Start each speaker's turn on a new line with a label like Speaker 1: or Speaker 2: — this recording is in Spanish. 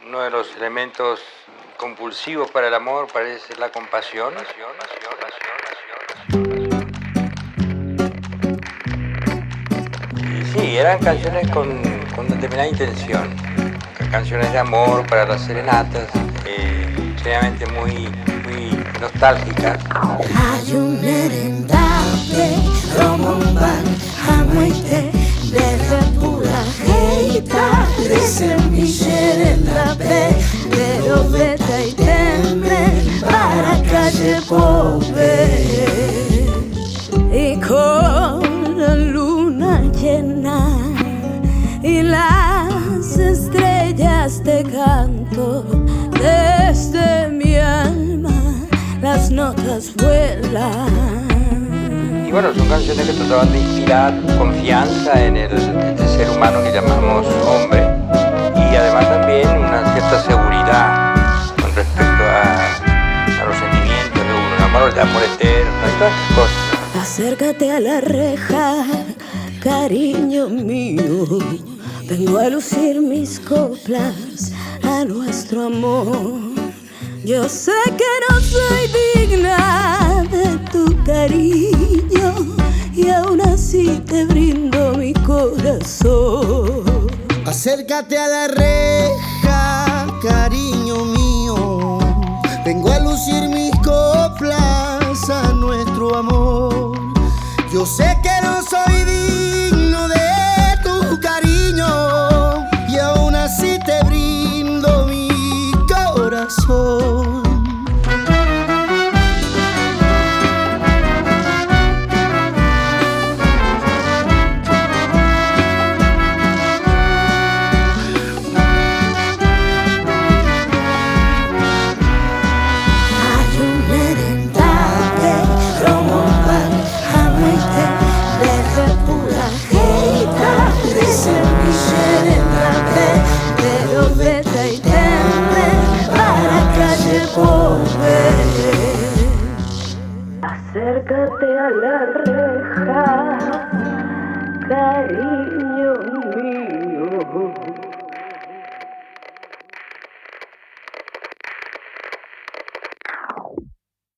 Speaker 1: Uno de los elementos compulsivos para el amor parece ser la compasión. Y sí, eran canciones con determinada intención. Canciones de amor para las serenatas, generalmente muy nostálgicas.
Speaker 2: Hay un merendate, romomban, hamuite, bebe pura heita, dicen mi merendate, pero vete y temble para calle pobre. Y con la luna llena y las estrellas te canto desde mi alma. Las notas vuelan.
Speaker 1: Y bueno, son canciones que trataban de inspirar confianza en el ser humano que llamamos hombre, y además también una cierta seguridad con respecto a los sentimientos de uno, el amor eterno y todas esas cosas.
Speaker 2: Acércate a la reja, cariño mío, vengo a lucir mis coplas a nuestro amor. Yo sé que no soy digna de tu cariño y aún así te brindo mi corazón.
Speaker 3: Acércate a la reja, cariño mío, vengo a lucir mis coplas a nuestro amor. Yo sé que no soy digno de tu cariño y aún así te brindo mi corazón.
Speaker 2: Acércate a la reja, cariño.